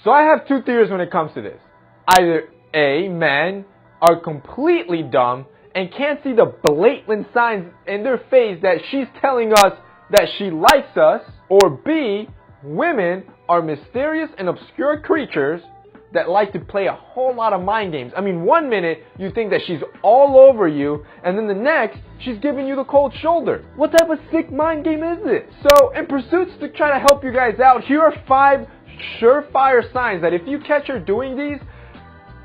So I have two theories when it comes to this. Either A, men are completely dumb and can't see the blatant signs in their face that she's telling us that she likes us, or B, women are mysterious and obscure creatures that like to play a whole lot of mind games. I mean, one minute you think that she's all over you, and then the next she's giving you the cold shoulder. What type of sick mind game is this? So in pursuits to try to help you guys out, here are 5 surefire signs that if you catch her doing these,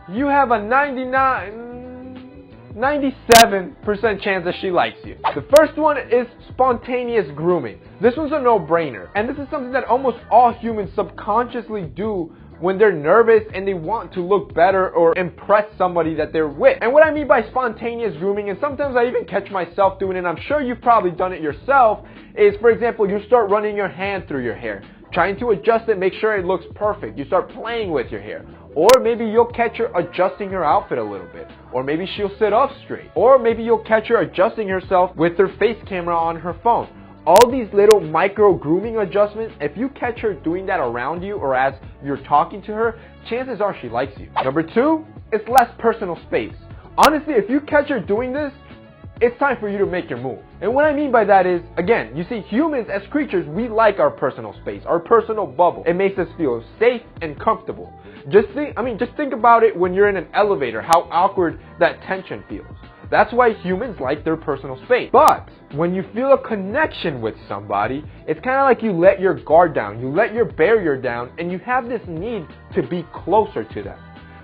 you have a 97% chance that she likes you. The first one is spontaneous grooming. This one's a no-brainer, and this is something that almost all humans subconsciously do when they're nervous and they want to look better or impress somebody that they're with. And what I mean by spontaneous grooming, and sometimes I even catch myself doing it, and I'm sure you've probably done it yourself, is, for example, you start running your hand through your hair, trying to adjust it, make sure it looks perfect. You start playing with your hair. Or maybe you'll catch her adjusting her outfit a little bit. Or maybe she'll sit up straight. Or maybe you'll catch her adjusting herself with her face camera on her phone. All these little micro grooming adjustments, if you catch her doing that around you or as you're talking to her, chances are she likes you. Number 2 is less personal space. Honestly, if you catch her doing this, it's time for you to make your move. And what I mean by that is, again, you see, humans as creatures, we like our personal space, our personal bubble. It makes us feel safe and comfortable. Just think about it when you're in an elevator, how awkward that tension feels. That's why humans like their personal space. But when you feel a connection with somebody, it's kind of like you let your guard down, you let your barrier down, and you have this need to be closer to them.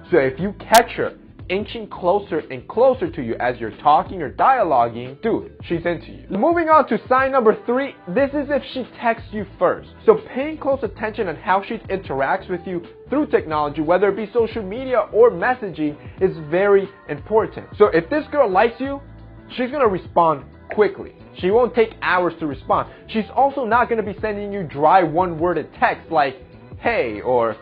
So if you catch her inching closer and closer to you as you're talking or dialoguing, dude, she's into you. Moving on to sign number 3, this is if she texts you first. So paying close attention on how she interacts with you through technology, whether it be social media or messaging, is very important. So if this girl likes you, she's gonna respond quickly. She won't take hours to respond. She's also not gonna be sending you dry one-worded text like, hey, or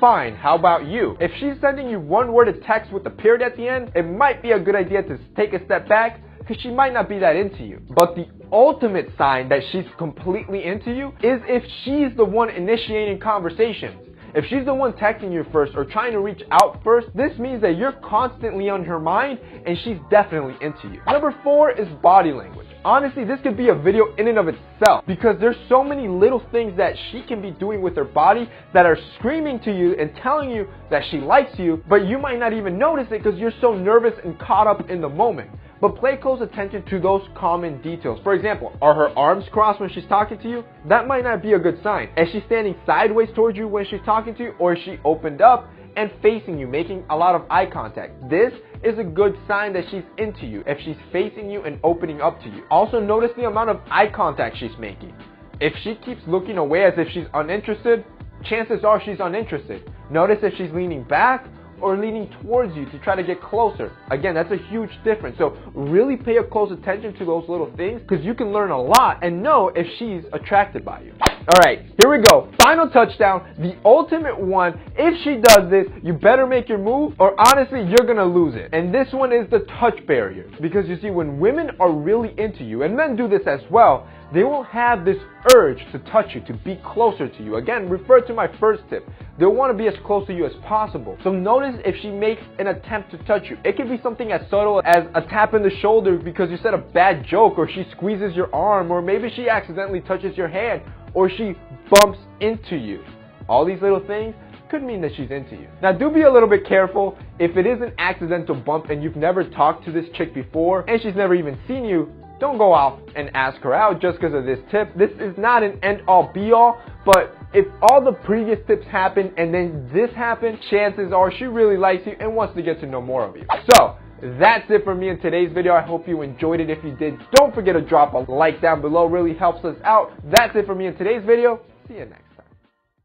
fine, how about you? If she's sending you one-worded text with a period at the end, it might be a good idea to take a step back because she might not be that into you. But the ultimate sign that she's completely into you is if she's the one initiating conversations. If she's the one texting you first or trying to reach out first, this means that you're constantly on her mind and she's definitely into you. Number 4 is body language. Honestly, this could be a video in and of itself because there's so many little things that she can be doing with her body that are screaming to you and telling you that she likes you, but you might not even notice it because you're so nervous and caught up in the moment. But pay close attention to those common details. For example, are her arms crossed when she's talking to you? That might not be a good sign. Is she standing sideways towards you when she's talking to you? Or is she opened up and facing you, making a lot of eye contact? This is a good sign that she's into you, if she's facing you and opening up to you. Also notice the amount of eye contact she's making. If she keeps looking away as if she's uninterested, chances are she's uninterested. Notice if she's leaning back or leaning towards you to try to get closer. Again, that's a huge difference. So really pay a close attention to those little things because you can learn a lot and know if she's attracted by you. All right, here we go. Final touchdown, the ultimate one. If she does this, you better make your move or honestly, you're gonna lose it. And this one is the touch barrier. Because you see, when women are really into you, and men do this as well, they will have this urge to touch you, to be closer to you. Again, refer to my first tip. They'll want to be as close to you as possible. So notice if she makes an attempt to touch you. It could be something as subtle as a tap in the shoulder because you said a bad joke, or she squeezes your arm, or maybe she accidentally touches your hand, or she bumps into you. All these little things could mean that she's into you. Now do be a little bit careful. If it is an accidental bump and you've never talked to this chick before and she's never even seen you, don't go out and ask her out just because of this tip. This is not an end-all be-all, but if all the previous tips happen and then this happens, chances are she really likes you and wants to get to know more of you. So that's it for me in today's video. I hope you enjoyed it. If you did, don't forget to drop a like down below. It really helps us out. That's it for me in today's video. See you next.